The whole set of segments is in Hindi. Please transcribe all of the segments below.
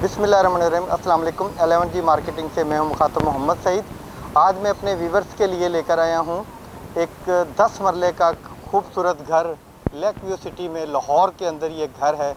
बिस्मिल्लाहिर्रहमानिर्रहीम। अस्सलाम वालेकुम। 11G मार्केटिंग से मैं हूं मुखातब मोहम्मद सईद। आज मैं अपने व्यूवर्स के लिए लेकर आया हूं एक 10 मरले का खूबसूरत घर। लेक व्यू सिटी में लाहौर के अंदर ये घर है।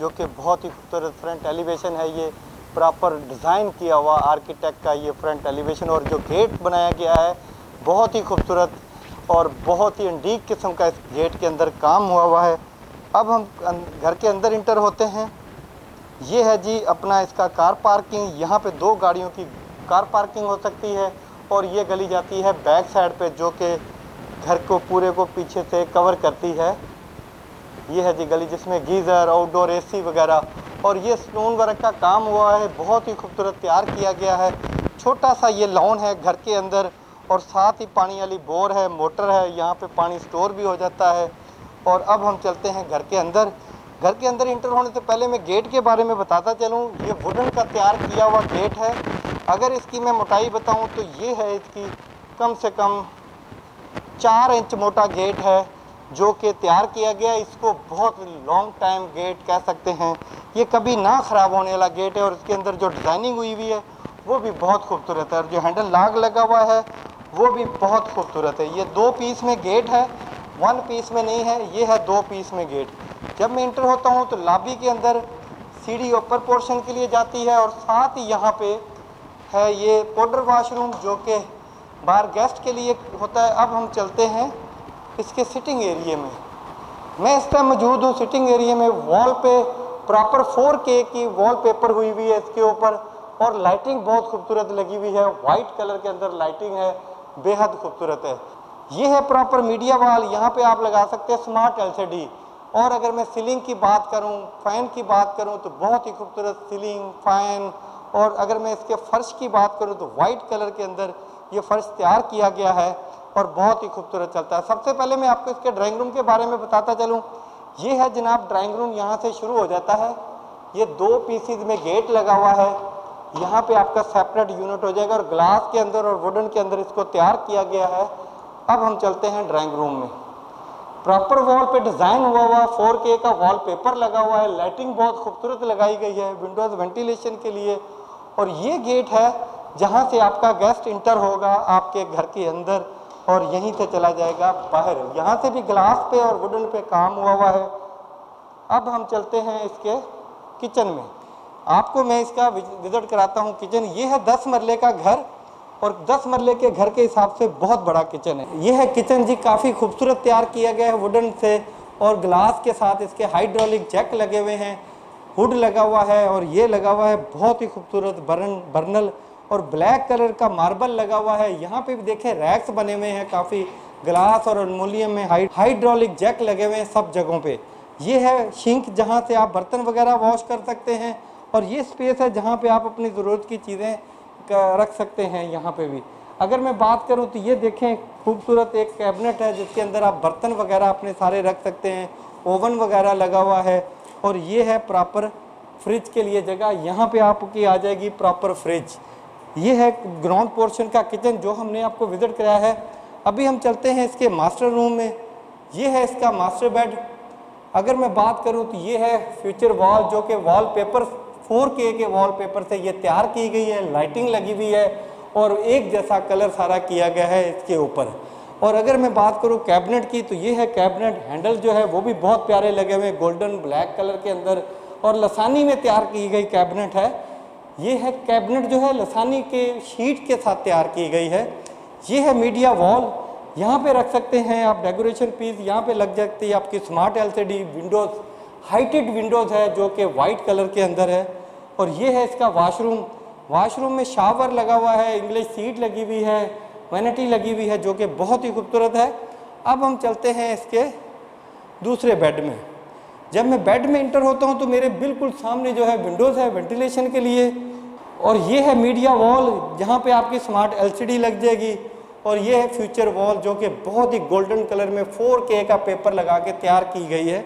जो कि बहुत ही खूबसूरत फ्रंट एलिवेशन है। ये प्रॉपर डिज़ाइन किया हुआ आर्किटेक्ट का ये फ्रंट एलिवेशन, और जो गेट बनाया गया है बहुत ही खूबसूरत और बहुत ही यूनिक किस्म का इस गेट के अंदर काम हुआ है। अब हम घर के अंदर इंटर होते हैं। ये है जी अपना इसका कार पार्किंग। यहाँ पे 2 गाड़ियों की कार पार्किंग हो सकती है, और ये गली जाती है बैक साइड पे, जो कि घर को पूरे को पीछे से कवर करती है। ये है जी गली जिसमें गीज़र, आउटडोर एसी वगैरह, और ये स्टोन वर्क का काम हुआ है। बहुत ही खूबसूरत तैयार किया गया है। छोटा सा ये लॉन है घर के अंदर, और साथ ही पानी वाली बोर है, मोटर है, यहाँ पे पानी स्टोर भी हो जाता है। और अब हम चलते हैं घर के अंदर। घर के अंदर इंटर होने से पहले मैं गेट के बारे में बताता चलूँ। ये वुडन का तैयार किया हुआ गेट है। अगर इसकी मैं मोटाई बताऊँ तो ये है इसकी कम से कम 4 इंच मोटा गेट है, जो कि तैयार किया गया। इसको बहुत लॉन्ग टाइम गेट कह सकते हैं। ये कभी ना ख़राब होने वाला गेट है, और इसके अंदर जो डिज़ाइनिंग हुई हुई है वो भी बहुत खूबसूरत है, और जो हैंडल लॉक लगा हुआ है वो भी बहुत खूबसूरत है। ये 2 पीस में गेट है, 1 पीस में नहीं है, ये है 2 पीस में गेट। जब मैं इंटर होता हूँ तो लॉबी के अंदर सीढ़ी ऊपर पोर्शन के लिए जाती है, और साथ ही यहाँ पे है ये पाउडर वाशरूम, जो कि बाहर गेस्ट के लिए होता है। अब हम चलते हैं इसके सिटिंग एरिया में। मैं इस टाइम मौजूद हूँ सिटिंग एरिया में। वॉल पे प्रॉपर 4K की वॉलपेपर हुई हुई है इसके ऊपर, और लाइटिंग बहुत खूबसूरत लगी हुई है। वाइट कलर के अंदर लाइटिंग है, बेहद खूबसूरत है। ये है प्रॉपर मीडिया वॉल। यहाँ पे आप लगा सकते हैं स्मार्ट LCD। और अगर मैं सीलिंग की बात करूँ, फ़ैन की बात करूँ, तो बहुत ही खूबसूरत सीलिंग, फ़ैन। और अगर मैं इसके फ़र्श की बात करूँ तो वाइट कलर के अंदर ये फ़र्श तैयार किया गया है, और बहुत ही खूबसूरत चलता है। सबसे पहले मैं आपको इसके ड्राइंग रूम के बारे में बताता चलूँ। ये है जनाब ड्राइंग रूम। यहाँ से शुरू हो जाता है। ये 2 पीसीज में गेट लगा हुआ है। यहाँ पे आपका सेपरेट यूनिट हो जाएगा, और ग्लास के अंदर और वुडन के अंदर इसको तैयार किया गया है। अब हम चलते हैं ड्राइंग रूम में। प्रॉपर वॉल पे डिज़ाइन हुआ 4K का वॉलपेपर लगा हुआ है। लाइटिंग बहुत खूबसूरत लगाई गई है विंडोज़ वेंटिलेशन के लिए। और ये गेट है जहाँ से आपका गेस्ट इंटर होगा आपके घर के अंदर, और यहीं से चला जाएगा बाहर। यहाँ से भी ग्लास पे और वुडन पे काम हुआ है। अब हम चलते हैं इसके किचन में। आपको मैं इसका विजिट कराता हूँ किचन। ये है 10 मरले का घर, और 10 मरले के घर के हिसाब से बहुत बड़ा किचन है। ये है किचन जी, काफ़ी खूबसूरत तैयार किया गया है वुडन से, और ग्लास के साथ इसके हाइड्रोलिक जैक लगे हुए हैं, हुड लगा हुआ है, और ये लगा हुआ है बहुत ही खूबसूरत बर्नल, और ब्लैक कलर का मार्बल लगा हुआ है। यहाँ पे भी देखें रैक्स बने हुए हैं काफ़ी, ग्लास और एल्युमिनियम में हाइड्रोलिक जैक लगे हुए हैं सब जगहों पे। ये है सिंक, जहाँ से आप बर्तन वगैरह वॉश कर सकते हैं, और ये स्पेस है जहाँ पे आप अपनी ज़रूरत की चीज़ें रख सकते हैं। यहाँ पे भी अगर मैं बात करूँ तो ये देखें खूबसूरत एक कैबिनेट है, जिसके अंदर आप बर्तन वगैरह अपने सारे रख सकते हैं। ओवन वगैरह लगा हुआ है, और ये है प्रॉपर फ्रिज के लिए जगह। यहाँ पे आपकी आ जाएगी प्रॉपर फ्रिज। ये है ग्राउंड पोर्शन का किचन जो हमने आपको विजिट कराया है। अभी हम चलते हैं इसके मास्टर रूम में। ये है इसका मास्टर बेड। अगर मैं बात करूं तो ये है फ्यूचर वॉल, जो कि वॉलपेपर 4K के वॉलपेपर से ये तैयार की गई है। लाइटिंग लगी हुई है, और एक जैसा कलर सारा किया गया है इसके ऊपर। और अगर मैं बात करूं कैबिनेट की, तो ये है कैबिनेट। हैंडल जो है वो भी बहुत प्यारे लगे हुए, गोल्डन ब्लैक कलर के अंदर, और लसानी में तैयार की गई कैबिनेट है। ये है कैबिनेट जो है लसानी के शीट के साथ तैयार की गई है। ये है मीडिया वॉल, यहाँ पे रख सकते हैं आप डेकोरेशन पीस, यहाँ पे लग जाती है आपकी smart LCD Windows, heighted Windows है जो कि वाइट कलर के अंदर है। और ये है इसका वॉशरूम, वॉशरूम में शावर लगा हुआ है, इंग्लिश सीट लगी हुई है, वैनिटी लगी हुई है जो कि बहुत ही खूबसूरत है। अब हम चलते हैं इसके दूसरे बेड में। जब मैं बेड में इंटर होता हूं तो मेरे बिल्कुल सामने जो है विंडोज़ है वेंटिलेशन के लिए, और ये है मीडिया वॉल जहां पे आपकी स्मार्ट एलसीडी लग जाएगी। और ये है फ्यूचर वॉल जो कि बहुत ही गोल्डन कलर में 4K का पेपर लगा के तैयार की गई है।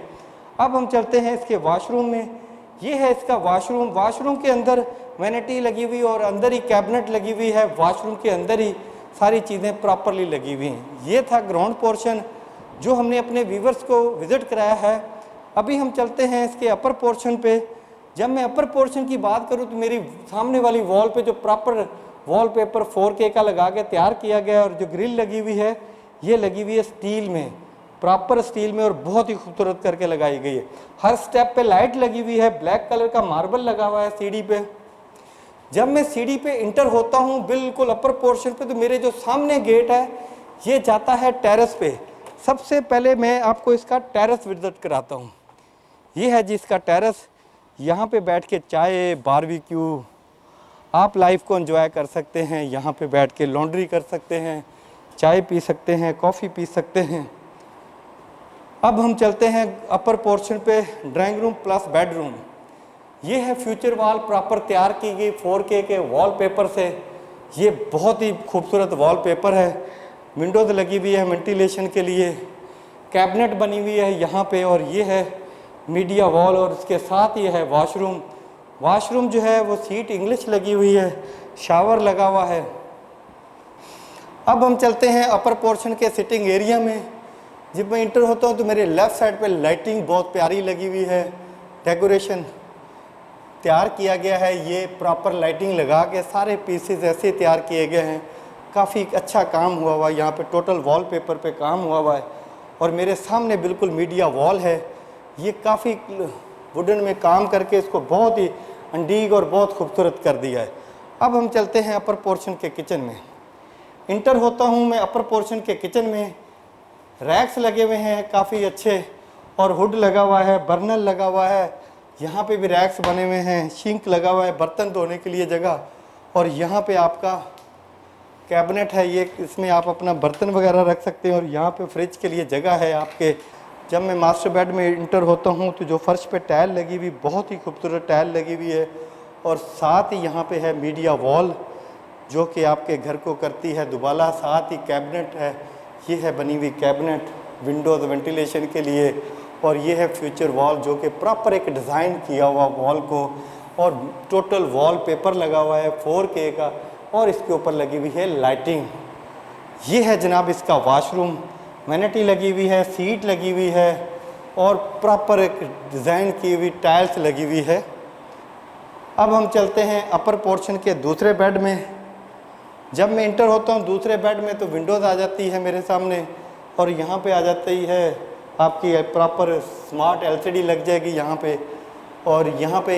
अब हम चलते हैं इसके वॉशरूम में। ये है इसका वॉशरूम, वॉशरूम के अंदर वैनिटी लगी हुई और अंदर ही कैबिनेट लगी हुई है, वॉशरूम के अंदर ही सारी चीज़ें प्रॉपरली लगी हुई हैं। ये था ग्राउंड पोर्शन जो हमने अपने व्यूवर्स को विज़िट कराया है। अभी हम चलते हैं इसके अपर पोर्शन पे। जब मैं अपर पोर्शन की बात करूं तो मेरी सामने वाली वॉल पे जो प्रॉपर वॉलपेपर 4K का लगा के तैयार किया गया है, और जो ग्रिल लगी हुई है ये लगी हुई है स्टील में, प्रॉपर स्टील में, और बहुत ही खूबसूरत करके लगाई गई है। हर स्टेप पे लाइट लगी हुई है, ब्लैक कलर का मार्बल लगा हुआ है सीढ़ी पे। जब मैं सीढ़ी पे इंटर होता हूँ बिल्कुल अपर पोर्शन पे, तो मेरे जो सामने गेट है ये जाता है टेरेस पे। सबसे पहले मैं आपको इसका टेरेस विजिट कराता हूँ। ये है जी इसका टेरेस, यहाँ पे बैठ के चाय, बारबेक्यू आप लाइफ को एंजॉय कर सकते हैं। यहाँ पे बैठ के लॉन्ड्री कर सकते हैं, चाय पी सकते हैं, कॉफ़ी पी सकते हैं। अब हम चलते हैं अपर पोर्शन पे, ड्राइंग रूम प्लस बेडरूम। ये है फ्यूचर वॉल प्रॉपर तैयार की गई 4K के वॉलपेपर से। ये बहुत ही खूबसूरत वॉलपेपर है, विंडोज़ लगी हुई है वेंटिलेशन के लिए, कैबिनेट बनी हुई है यहाँ पे, और ये है मीडिया वॉल, और इसके साथ ये है वॉशरूम। वॉशरूम जो है वो सीट इंग्लिश लगी हुई है, शावर लगा हुआ है। अब हम चलते हैं अपर पोर्शन के सिटिंग एरिया में। जब मैं इंटर होता हूँ तो मेरे लेफ़्ट साइड पे लाइटिंग बहुत प्यारी लगी हुई है, डेकोरेशन तैयार किया गया है। ये प्रॉपर लाइटिंग लगा के सारे पीसेस ऐसे तैयार किए गए हैं, काफ़ी अच्छा काम हुआ हुआ है। यहाँ पे टोटल वॉलपेपर पे काम हुआ हुआ है। और मेरे सामने बिल्कुल मीडिया वॉल है, ये काफ़ी वुडन में काम करके इसको बहुत ही अंडीग और बहुत खूबसूरत कर दिया है। अब हम चलते हैं अपर पोर्शन के किचन में। इंटर होता हूँ मैं अपर पोर्शन के किचन में, रैक्स लगे हुए हैं काफ़ी अच्छे, और हुड लगा हुआ है, बर्नर लगा हुआ है, यहाँ पे भी रैक्स बने हुए हैं, सिंक लगा हुआ है, बर्तन धोने के लिए जगह, और यहाँ पे आपका कैबिनेट है, ये इसमें आप अपना बर्तन वगैरह रख सकते हैं, और यहाँ पे फ्रिज के लिए जगह है आपके। जब मैं मास्टर बेड में इंटर होता हूँ तो जो फर्श पे टाइल लगी हुई, बहुत ही खूबसूरत टाइल लगी हुई है, और साथ ही यहाँ पे है मीडिया वॉल जो कि आपके घर को करती है दुबाला। साथ ही कैबिनेट है, ये है बनी हुई कैबिनेट विंडोज़ वेंटिलेशन के लिए, और ये है फ्यूचर वॉल जो कि प्रॉपर एक डिज़ाइन किया हुआ वॉल को, और टोटल वॉल पेपर लगा हुआ है 4K का, और इसके ऊपर लगी हुई है लाइटिंग। ये है जनाब इसका वॉशरूम, वैनिटी लगी हुई है, सीट लगी हुई है, और प्रॉपर एक डिज़ाइन की हुई टाइल्स लगी हुई है। अब हम चलते हैं अपर पोर्शन के दूसरे बेड में। जब मैं इंटर होता हूँ दूसरे बेड में तो विंडोज़ आ जाती है मेरे सामने, और यहाँ पे आ जाती है आपकी प्रॉपर स्मार्ट एलसीडी लग जाएगी यहाँ पे, और यहाँ पे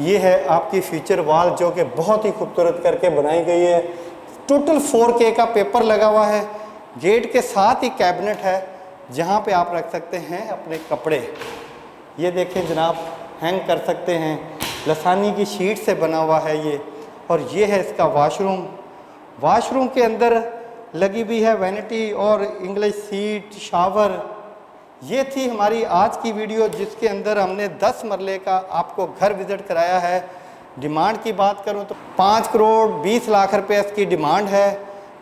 ये है आपकी फ्यूचर वॉल जो कि बहुत ही खूबसूरत करके बनाई गई है। टोटल 4K का पेपर लगा हुआ है। गेट के साथ ही कैबिनेट है जहाँ पे आप रख सकते हैं अपने कपड़े। ये देखें जनाब, हैंग कर सकते हैं, लसानी की शीट से बना हुआ है ये। और ये है इसका वॉशरूम। वॉशरूम के अंदर लगी हुई है वैनिटी और इंग्लिश सीट, शावर। ये थी हमारी आज की वीडियो जिसके अंदर हमने 10 मरले का आपको घर विज़िट कराया है। डिमांड की बात करूं तो 5 करोड़ 20 लाख रुपए इसकी डिमांड है।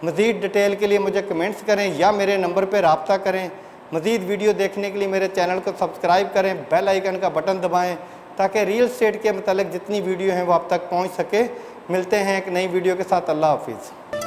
मज़ीद डिटेल के लिए मुझे कमेंट्स करें या मेरे नंबर पर रब्ता करें। मज़ीद वीडियो देखने के लिए मेरे चैनल को सब्सक्राइब करें, बेल आइकन का बटन दबाएं ताकि रियल एस्टेट के मतलब जितनी वीडियो हैं वो आप तक पहुंच सके। मिलते हैं एक नई वीडियो के साथ। अल्लाह हाफिज़।